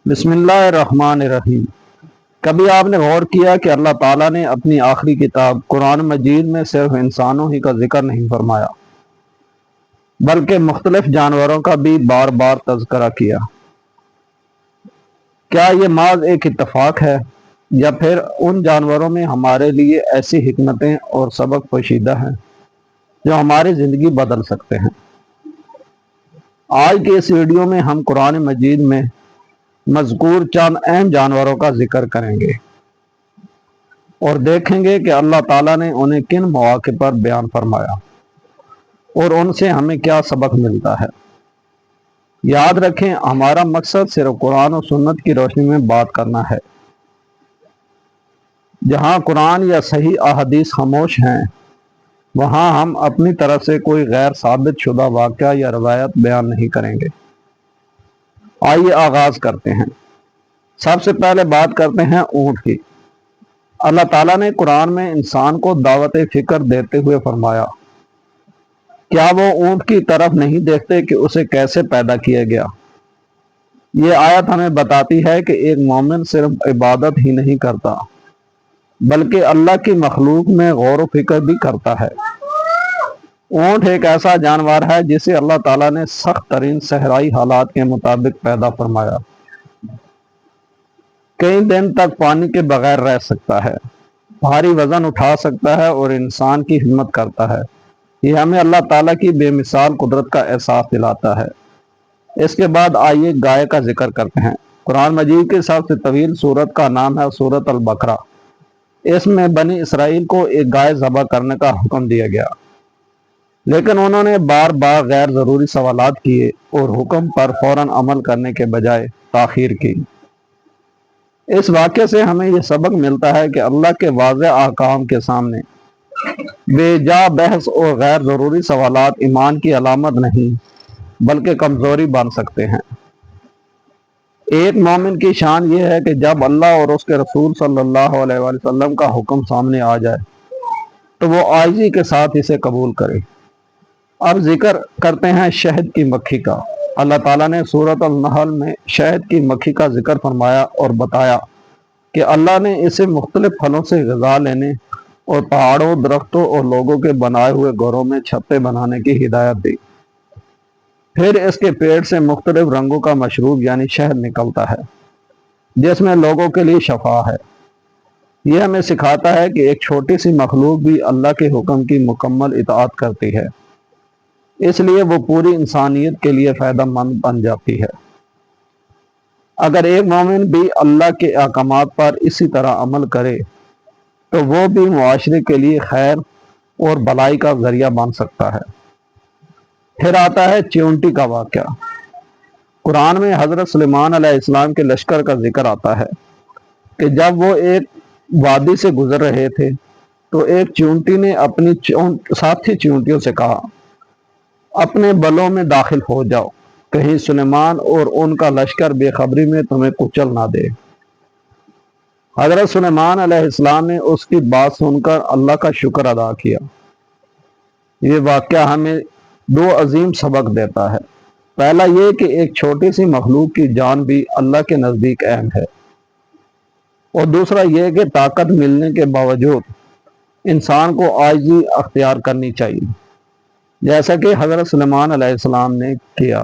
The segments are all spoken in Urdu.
بسم اللہ الرحمن الرحیم۔ کبھی آپ نے غور کیا کہ اللہ تعالیٰ نے اپنی آخری کتاب قرآن مجید میں صرف انسانوں ہی کا ذکر نہیں فرمایا بلکہ مختلف جانوروں کا بھی بار بار تذکرہ کیا؟ کیا یہ محض ایک اتفاق ہے یا پھر ان جانوروں میں ہمارے لیے ایسی حکمتیں اور سبق پوشیدہ ہیں جو ہماری زندگی بدل سکتے ہیں؟ آج کے اس ویڈیو میں ہم قرآن مجید میں مذکور چند اہم جانوروں کا ذکر کریں گے اور دیکھیں گے کہ اللہ تعالیٰ نے انہیں کن مواقع پر بیان فرمایا اور ان سے ہمیں کیا سبق ملتا ہے۔ یاد رکھیں، ہمارا مقصد صرف قرآن و سنت کی روشنی میں بات کرنا ہے۔ جہاں قرآن یا صحیح احادیث خاموش ہیں، وہاں ہم اپنی طرف سے کوئی غیر ثابت شدہ واقعہ یا روایت بیان نہیں کریں گے۔ آئیے آغاز کرتے ہیں۔ سب سے پہلے بات کرتے ہیں اونٹ کی۔ اللہ تعالیٰ نے قرآن میں انسان کو دعوت فکر دیتے ہوئے فرمایا، کیا وہ اونٹ کی طرف نہیں دیکھتے کہ اسے کیسے پیدا کیا گیا؟ یہ آیت ہمیں بتاتی ہے کہ ایک مومن صرف عبادت ہی نہیں کرتا بلکہ اللہ کی مخلوق میں غور و فکر بھی کرتا ہے۔ اونٹ ایک ایسا جانور ہے جسے اللہ تعالیٰ نے سخت ترین صحرائی حالات کے مطابق پیدا فرمایا۔ کئی دن تک پانی کے بغیر رہ سکتا ہے، بھاری وزن اٹھا سکتا ہے اور انسان کی خدمت کرتا ہے۔ یہ ہمیں اللہ تعالیٰ کی بے مثال قدرت کا احساس دلاتا ہے۔ اس کے بعد آئیے گائے کا ذکر کرتے ہیں۔ قرآن مجید کی سب سے طویل سورت کا نام ہے سورت البقرہ۔ اس میں بنی اسرائیل کو ایک گائے ذبح کرنے کا حکم دیا گیا، لیکن انہوں نے بار بار غیر ضروری سوالات کیے اور حکم پر فوراً عمل کرنے کے بجائے تاخیر کی۔ اس واقعے سے ہمیں یہ سبق ملتا ہے کہ اللہ کے واضح احکام کے سامنے بے جا بحث اور غیر ضروری سوالات ایمان کی علامت نہیں بلکہ کمزوری بن سکتے ہیں۔ ایک مومن کی شان یہ ہے کہ جب اللہ اور اس کے رسول صلی اللہ علیہ وآلہ وسلم کا حکم سامنے آ جائے تو وہ عاجزی کے ساتھ اسے قبول کرے۔ اب ذکر کرتے ہیں شہد کی مکھی کا۔ اللہ تعالیٰ نے سورۃ النحل میں شہد کی مکھی کا ذکر فرمایا اور بتایا کہ اللہ نے اسے مختلف پھلوں سے غذا لینے اور پہاڑوں، درختوں اور لوگوں کے بنائے ہوئے گھروں میں چھتے بنانے کی ہدایت دی۔ پھر اس کے پیٹ سے مختلف رنگوں کا مشروب یعنی شہد نکلتا ہے جس میں لوگوں کے لیے شفا ہے۔ یہ ہمیں سکھاتا ہے کہ ایک چھوٹی سی مخلوق بھی اللہ کے حکم کی مکمل اطاعت کرتی ہے، اس لیے وہ پوری انسانیت کے لیے فائدہ مند بن جاتی ہے۔ اگر ایک مومن بھی اللہ کے احکامات پر اسی طرح عمل کرے تو وہ بھی معاشرے کے لیے خیر اور بھلائی کا ذریعہ بن سکتا ہے۔ پھر آتا ہے چیونٹی کا واقعہ۔ قرآن میں حضرت سلیمان علیہ السلام کے لشکر کا ذکر آتا ہے کہ جب وہ ایک وادی سے گزر رہے تھے تو ایک چیونٹی نے اپنی ساتھی چیونٹیوں سے کہا، اپنے بلوں میں داخل ہو جاؤ، کہیں سلیمان اور ان کا لشکر بے خبری میں تمہیں کچل نہ دے۔ حضرت سلیمان علیہ السلام نے اس کی بات سن کر اللہ کا شکر ادا کیا۔ یہ واقعہ ہمیں دو عظیم سبق دیتا ہے۔ پہلا یہ کہ ایک چھوٹی سی مخلوق کی جان بھی اللہ کے نزدیک اہم ہے، اور دوسرا یہ کہ طاقت ملنے کے باوجود انسان کو عاجزی اختیار کرنی چاہیے، جیسا کہ حضرت سلیمان علیہ السلام نے کیا۔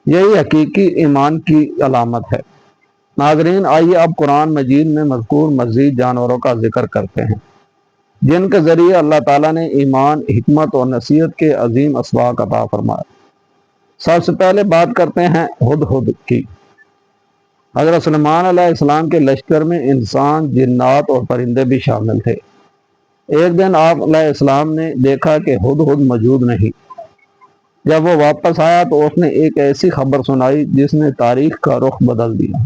یہی حقیقی ایمان کی علامت ہے۔ ناظرین، آئیے اب قرآن مجید میں مذکور مزید جانوروں کا ذکر کرتے ہیں جن کے ذریعے اللہ تعالیٰ نے ایمان، حکمت اور نصیحت کے عظیم اسباق عطا فرمائے۔ سب سے پہلے بات کرتے ہیں ہدہد کی۔ حضرت سلیمان علیہ السلام کے لشکر میں انسان، جنات اور پرندے بھی شامل تھے۔ ایک دن آپ علیہ السلام نے دیکھا کہ ہدہد موجود نہیں۔ جب وہ واپس آیا تو اس نے ایک ایسی خبر سنائی جس نے تاریخ کا رخ بدل دیا۔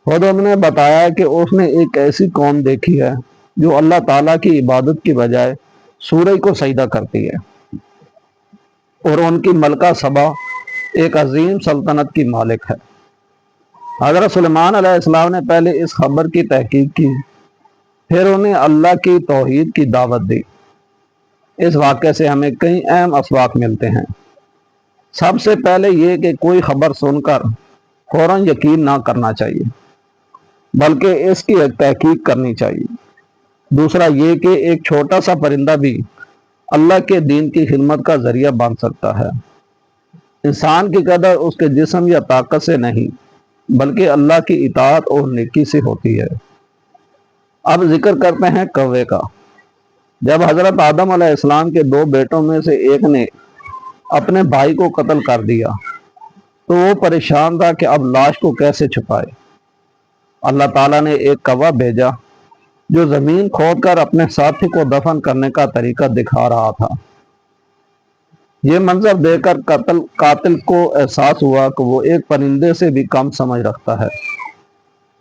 ہدہد نے بتایا کہ اس نے ایک ایسی قوم دیکھی ہے جو اللہ تعالیٰ کی عبادت کی بجائے سورج کو سجدہ کرتی ہے، اور ان کی ملکہ سبا ایک عظیم سلطنت کی مالک ہے۔ حضرت سلیمان علیہ السلام نے پہلے اس خبر کی تحقیق کی، پھر انہیں اللہ کی توحید کی دعوت دی۔ اس واقعے سے ہمیں کئی اہم اسباق ملتے ہیں۔ سب سے پہلے یہ کہ کوئی خبر سن کر فوراً یقین نہ کرنا چاہیے، بلکہ اس کی ایک تحقیق کرنی چاہیے۔ دوسرا یہ کہ ایک چھوٹا سا پرندہ بھی اللہ کے دین کی خدمت کا ذریعہ بن سکتا ہے۔ انسان کی قدر اس کے جسم یا طاقت سے نہیں، بلکہ اللہ کی اطاعت اور نیکی سے ہوتی ہے۔ اب ذکر کرتے ہیں کوے کا۔ جب حضرت آدم علیہ السلام کے 2 بیٹوں میں سے ایک نے اپنے بھائی کو قتل کر دیا تو وہ پریشان تھا کہ اب لاش کو کیسے چھپائے۔ اللہ تعالیٰ نے ایک کوا بھیجا جو زمین کھود کر اپنے ساتھی کو دفن کرنے کا طریقہ دکھا رہا تھا۔ یہ منظر دیکھ کر قاتل کو احساس ہوا کہ وہ ایک پرندے سے بھی کم سمجھ رکھتا ہے۔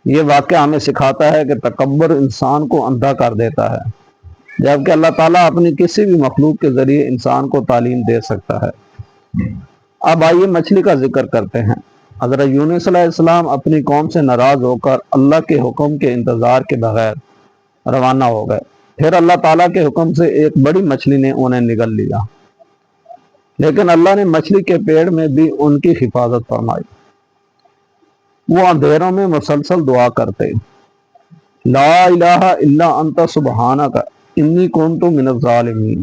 یہ واقعہ ہمیں سکھاتا ہے کہ تکبر انسان کو اندھا کر دیتا ہے، جبکہ اللہ تعالیٰ اپنی کسی بھی مخلوق کے ذریعے انسان کو تعلیم دے سکتا ہے۔ اب آئیے مچھلی کا ذکر کرتے ہیں۔ حضرت یونس علیہ السلام اپنی قوم سے ناراض ہو کر اللہ کے حکم کے انتظار کے بغیر روانہ ہو گئے۔ پھر اللہ تعالیٰ کے حکم سے ایک بڑی مچھلی نے انہیں نگل لیا، لیکن اللہ نے مچھلی کے پیڑ میں بھی ان کی حفاظت فرمائی۔ وہ اندھیروں میں مسلسل دعا کرتے، لا الہ الا انت سبحانک انی کنت من الظالمین،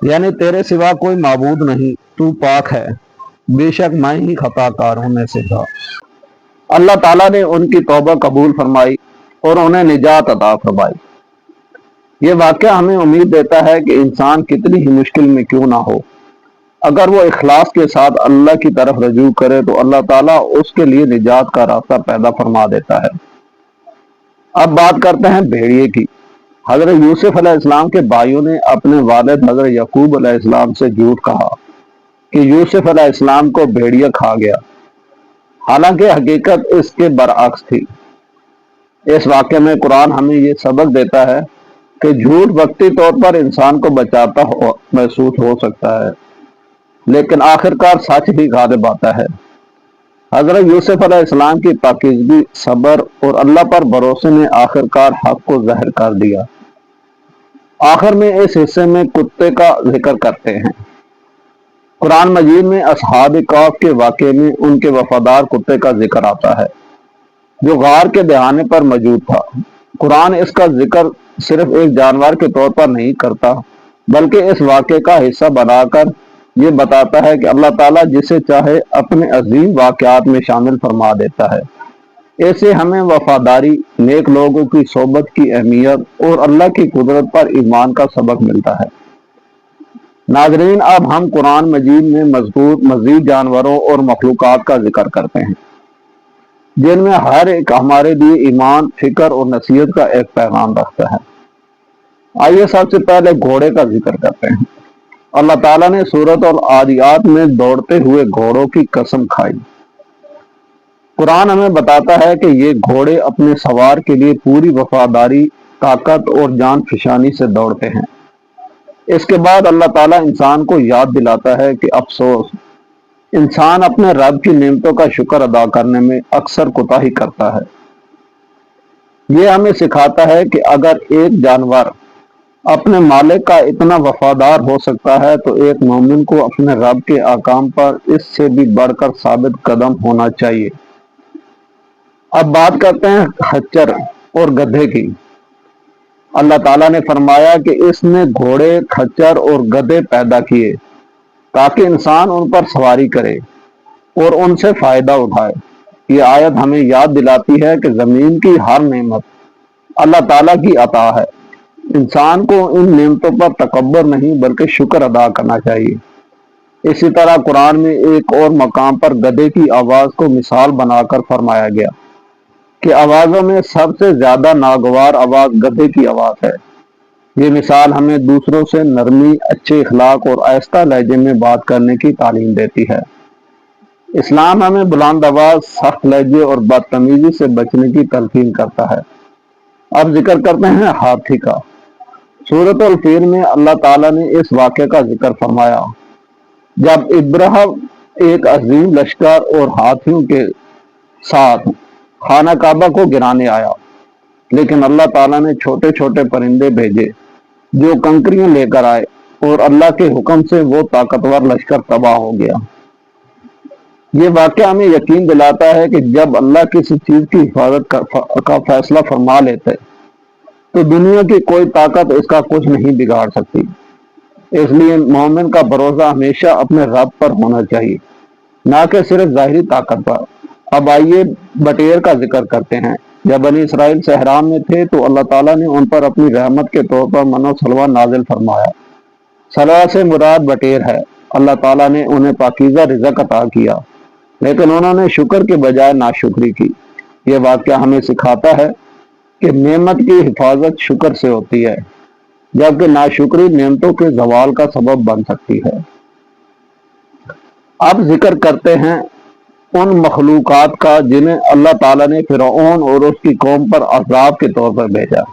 یعنی تیرے سوا کوئی معبود نہیں، تو پاک ہے، بے شک میں ہی خطا کاروں میں سے تھا۔ اللہ تعالیٰ نے ان کی توبہ قبول فرمائی اور انہیں نجات عطا فرمائی۔ یہ واقعہ ہمیں امید دیتا ہے کہ انسان کتنی ہی مشکل میں کیوں نہ ہو، اگر وہ اخلاص کے ساتھ اللہ کی طرف رجوع کرے تو اللہ تعالیٰ اس کے لیے نجات کا راستہ پیدا فرما دیتا ہے۔ اب بات کرتے ہیں بھیڑیے کی۔ حضرت یوسف علیہ السلام کے بھائیوں نے اپنے والد حضرت یعقوب علیہ السلام سے جھوٹ کہا کہ یوسف علیہ السلام کو بھیڑیا کھا گیا، حالانکہ حقیقت اس کے برعکس تھی۔ اس واقعے میں قرآن ہمیں یہ سبق دیتا ہے کہ جھوٹ وقتی طور پر انسان کو بچاتا محسوس ہو سکتا ہے، لیکن آخرکار سچ ہی غالب آتا ہے۔ حضرت یوسف علیہ السلام کی پاکیزگی، صبر اور اللہ پر بھروسے نے آخرکار حق کو ظاہر کر دیا۔ آخر میں اس حصے میں کتے کا ذکر کرتے ہیں۔ قرآن مجید میں اصحاب کہف کے واقعے میں ان کے وفادار کتے کا ذکر آتا ہے جو غار کے دہانے پر موجود تھا۔ قرآن اس کا ذکر صرف ایک جانور کے طور پر نہیں کرتا، بلکہ اس واقعے کا حصہ بنا کر یہ بتاتا ہے کہ اللہ تعالیٰ جسے چاہے اپنے عظیم واقعات میں شامل فرما دیتا ہے۔ ایسے ہمیں وفاداری، نیک لوگوں کی صحبت کی اہمیت اور اللہ کی قدرت پر ایمان کا سبق ملتا ہے۔ ناظرین، اب ہم قرآن مجید میں مذکور مزید جانوروں اور مخلوقات کا ذکر کرتے ہیں جن میں ہر ایک ہمارے لیے ایمان، فکر اور نصیحت کا ایک پیغام رکھتا ہے۔ آئیے سب سے پہلے گھوڑے کا ذکر کرتے ہیں۔ اللہ تعالیٰ نے سورۃ العادیات میں دوڑتے ہوئے گھوڑوں کی قسم کھائی۔ قرآن ہمیں بتاتا ہے کہ یہ گھوڑے اپنے سوار کے لیے پوری وفاداری، طاقت اور جان فشانی سے دوڑتے ہیں۔ اس کے بعد اللہ تعالیٰ انسان کو یاد دلاتا ہے کہ افسوس، انسان اپنے رب کی نعمتوں کا شکر ادا کرنے میں اکثر کوتاہی کرتا ہے۔ یہ ہمیں سکھاتا ہے کہ اگر ایک جانور اپنے مالک کا اتنا وفادار ہو سکتا ہے تو ایک مومن کو اپنے رب کے احکام پر اس سے بھی بڑھ کر ثابت قدم ہونا چاہیے۔ اب بات کرتے ہیں خچر اور گدھے کی۔ اللہ تعالیٰ نے فرمایا کہ اس نے گھوڑے، خچر اور گدھے پیدا کیے تاکہ انسان ان پر سواری کرے اور ان سے فائدہ اٹھائے۔ یہ آیت ہمیں یاد دلاتی ہے کہ زمین کی ہر نعمت اللہ تعالیٰ کی عطا ہے۔ انسان کو ان نعمتوں پر تکبر نہیں بلکہ شکر ادا کرنا چاہیے۔ اسی طرح قرآن میں ایک اور مقام پر گدھے کی آواز کو مثال بنا کر فرمایا گیا کہ آوازوں میں سب سے زیادہ ناگوار آواز گدھے کی آواز ہے۔ یہ مثال ہمیں دوسروں سے نرمی، اچھے اخلاق اور آہستہ لہجے میں بات کرنے کی تعلیم دیتی ہے۔ اسلام ہمیں بلند آواز، سخت لہجے اور بدتمیزی سے بچنے کی تلقین کرتا ہے۔ اب ذکر کرتے ہیں ہاتھی کا۔ سورۃ الفیل میں اللہ تعالیٰ نے اس واقعے کا ذکر فرمایا جب ابرہہ ایک عظیم لشکر اور ہاتھیوں کے ساتھ خانہ کعبہ کو گرانے آیا، لیکن اللہ تعالیٰ نے چھوٹے چھوٹے پرندے بھیجے جو کنکریاں لے کر آئے اور اللہ کے حکم سے وہ طاقتور لشکر تباہ ہو گیا۔ یہ واقعہ ہمیں یقین دلاتا ہے کہ جب اللہ کسی چیز کی حفاظت کا فیصلہ فرما لیتے تو دنیا کی کوئی طاقت اس کا کچھ نہیں بگاڑ سکتی۔ اس لیے مومن کا بھروسہ ہمیشہ اپنے رب پر ہونا چاہیے، نہ کہ صرف ظاہری طاقت پر۔ اب آئیے بٹیر کا ذکر کرتے ہیں۔ جب بنی اسرائیل صحرا میں تھے تو اللہ تعالیٰ نے ان پر اپنی رحمت کے طور پر من و سلوہ نازل فرمایا۔ سلوہ سے مراد بٹیر ہے۔ اللہ تعالیٰ نے انہیں پاکیزہ رزق عطا کیا، لیکن انہوں نے شکر کے بجائے ناشکری کی۔ یہ واقعہ ہمیں سکھاتا ہے کہ نعمت کی حفاظت شکر سے ہوتی ہے، جبکہ ناشکری نعمتوں کے زوال کا سبب بن سکتی ہے۔ اب ذکر کرتے ہیں ان مخلوقات کا جنہیں اللہ تعالیٰ نے فرعون اور اس کی قوم پر عذاب کے طور پر بھیجا۔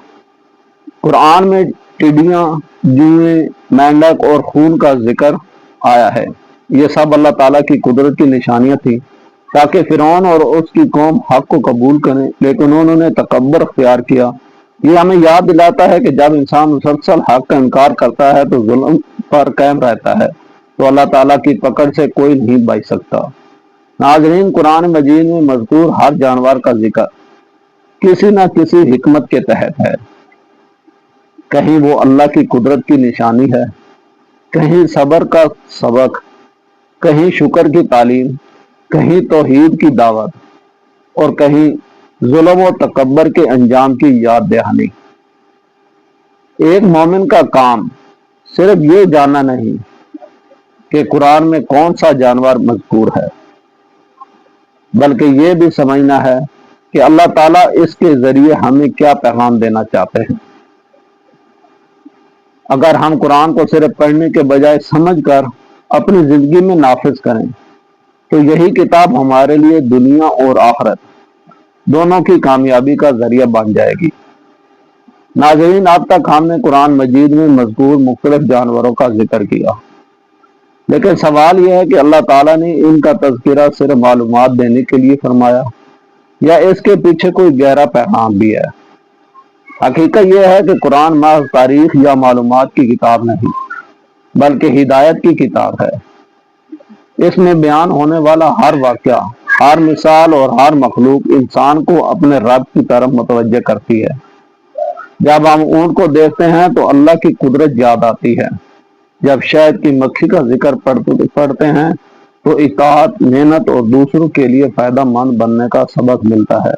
قرآن میں ٹڈیاں، جوئیں، مینڈک اور خون کا ذکر آیا ہے۔ یہ سب اللہ تعالیٰ کی قدرت کی نشانیاں تھیں تاکہ فرعون اور اس کی قوم حق کو قبول کریں، لیکن انہوں نے تکبر اختیار کیا۔ یہ ہمیں یاد دلاتا ہے کہ جب انسان مسلسل حق کا انکار کرتا ہے تو ظلم پر قائم رہتا ہے تو اللہ تعالیٰ کی پکڑ سے کوئی نہیں بچ سکتا۔ ناظرین، قرآن مجید میں مذکور ہر جانور کا ذکر کسی نہ کسی حکمت کے تحت ہے۔ کہیں وہ اللہ کی قدرت کی نشانی ہے، کہیں صبر کا سبق، کہیں شکر کی تعلیم، کہیں توحید کی دعوت، اور کہیں ظلم و تکبر کے انجام کی یاد دہانی۔ ایک مومن کا کام صرف یہ جاننا نہیں کہ قرآن میں کون سا جانور مذکور ہے، بلکہ یہ بھی سمجھنا ہے کہ اللہ تعالیٰ اس کے ذریعے ہمیں کیا پیغام دینا چاہتے ہیں۔ اگر ہم قرآن کو صرف پڑھنے کے بجائے سمجھ کر اپنی زندگی میں نافذ کریں تو یہی کتاب ہمارے لیے دنیا اور آخرت دونوں کی کامیابی کا ذریعہ بن جائے گی۔ ناظرین، اب تک ہم نے قرآن مجید میں مذکور مختلف جانوروں کا ذکر کیا، لیکن سوال یہ ہے کہ اللہ تعالیٰ نے ان کا تذکرہ صرف معلومات دینے کے لیے فرمایا یا اس کے پیچھے کوئی گہرا پیغام بھی ہے؟ حقیقت یہ ہے کہ قرآن محض تاریخ یا معلومات کی کتاب نہیں، بلکہ ہدایت کی کتاب ہے۔ اس میں بیان ہونے والا ہر واقعہ، ہر مثال اور ہر مخلوق انسان کو اپنے رب کی طرف متوجہ کرتی ہے۔ جب ہم اونٹ کو دیکھتے ہیں تو اللہ کی قدرت یاد آتی ہے۔ جب شہد کی مکھی کا ذکر پڑھتے ہیں تو اطاعت، محنت اور دوسروں کے لیے فائدہ مند بننے کا سبق ملتا ہے۔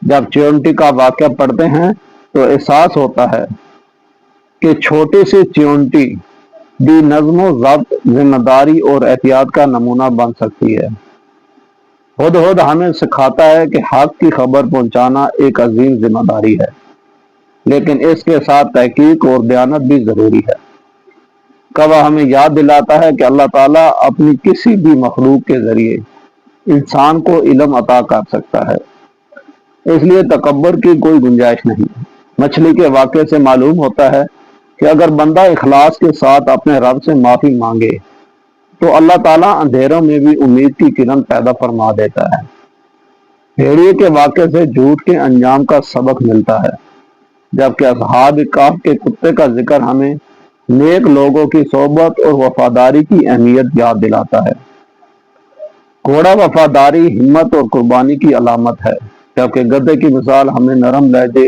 جب چیونٹی کا واقعہ پڑھتے ہیں تو احساس ہوتا ہے کہ چھوٹی سی چیونٹی بھی نظم و ضبط، ذمہ داری اور احتیاط کا نمونہ بن سکتی ہے۔ ہدہد ہمیں سکھاتا ہے کہ حق کی خبر پہنچانا ایک عظیم ذمہ داری ہے، لیکن اس کے ساتھ تحقیق اور دیانت بھی ضروری ہے۔ کوا ہمیں یاد دلاتا ہے کہ اللہ تعالیٰ اپنی کسی بھی مخلوق کے ذریعے انسان کو علم عطا کر سکتا ہے، اس لیے تکبر کی کوئی گنجائش نہیں۔ مچھلی کے واقعے سے معلوم ہوتا ہے کہ اگر بندہ اخلاص کے ساتھ اپنے رب سے معافی مانگے تو اللہ تعالیٰ اندھیروں میں بھی امید کی کرن پیدا فرما دیتا ہے۔ بھیڑیے کے واقعے سے جھوٹ کے انجام کا سبق ملتا ہے، جبکہ اصحاب کہف کے کتے کا ذکر ہمیں نیک لوگوں کی صحبت اور وفاداری کی اہمیت یاد دلاتا ہے۔ گھوڑا وفاداری، ہمت اور قربانی کی علامت ہے، جبکہ گدھے کی مثال ہمیں نرم لہجے،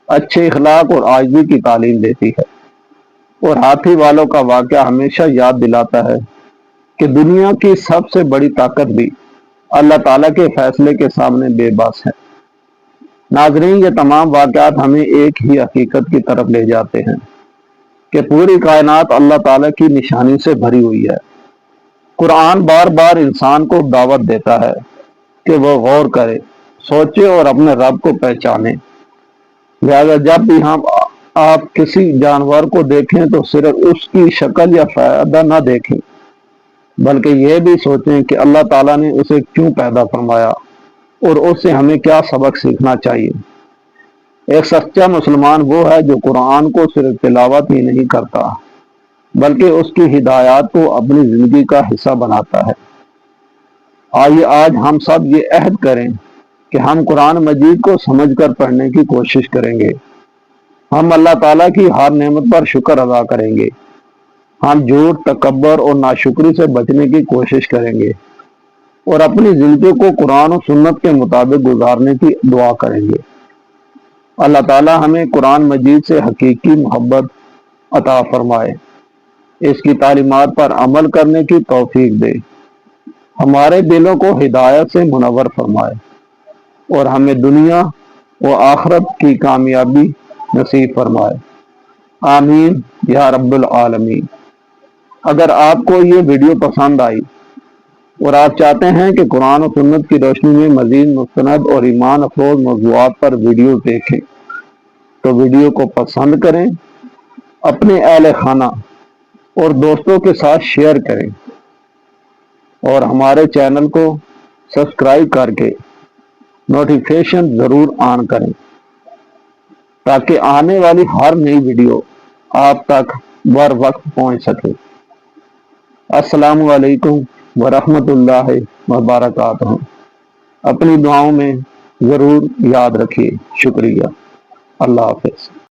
اچھے اخلاق اور عاجزی کی تعلیم دیتی ہے۔ اور ہاتھی والوں کا واقعہ ہمیشہ یاد دلاتا ہے کہ دنیا کی سب سے بڑی طاقت بھی اللہ تعالیٰ کے فیصلے کے سامنے بے بس ہے۔ ناظرین، یہ تمام واقعات ہمیں ایک ہی حقیقت کی طرف لے جاتے ہیں کہ پوری کائنات اللہ تعالیٰ کی نشانی سے بھری ہوئی ہے۔ قرآن بار بار انسان کو دعوت دیتا ہے کہ وہ غور کرے، سوچے اور اپنے رب کو پہچانے۔ لہذا جب بھی آپ کسی جانور کو دیکھیں تو صرف اس کی شکل یا فائدہ نہ دیکھیں، بلکہ یہ بھی سوچیں کہ اللہ تعالیٰ نے اسے کیوں پیدا فرمایا اور اس سے ہمیں کیا سبق سیکھنا چاہیے۔ ایک سچا مسلمان وہ ہے جو قرآن کو صرف تلاوت ہی نہیں کرتا، بلکہ اس کی ہدایات کو اپنی زندگی کا حصہ بناتا ہے۔ آئیے آج ہم سب یہ عہد کریں کہ ہم قرآن مجید کو سمجھ کر پڑھنے کی کوشش کریں گے۔ ہم اللہ تعالیٰ کی ہر نعمت پر شکر ادا کریں گے۔ ہم جھوٹ، تکبر اور ناشکری سے بچنے کی کوشش کریں گے، اور اپنی زندگی کو قرآن و سنت کے مطابق گزارنے کی دعا کریں گے۔ اللہ تعالی ہمیں قرآن مجید سے حقیقی محبت عطا فرمائے، اس کی تعلیمات پر عمل کرنے کی توفیق دے، ہمارے دلوں کو ہدایت سے منور فرمائے اور ہمیں دنیا و آخرت کی کامیابی نصیب فرمائے، آمین یا رب العالمین۔ اگر آپ کو یہ ویڈیو پسند آئی اور آپ چاہتے ہیں کہ قرآن و سنت کی روشنی میں مزید مستند اور ایمان افروز موضوعات پر ویڈیو دیکھیں تو ویڈیو کو پسند کریں، اپنے اہل خانہ اور دوستوں کے ساتھ شیئر کریں اور ہمارے چینل کو سبسکرائب کر کے نوٹیفیکیشن ضرور آن کریں تاکہ آنے والی ہر نئی ویڈیو آپ تک بر وقت پہنچ سکے۔ السلام علیکم ورحمۃ اللہ وبرکاتہ۔ اپنی دعاؤں میں ضرور یاد رکھیے۔ شکریہ۔ اللہ حافظ۔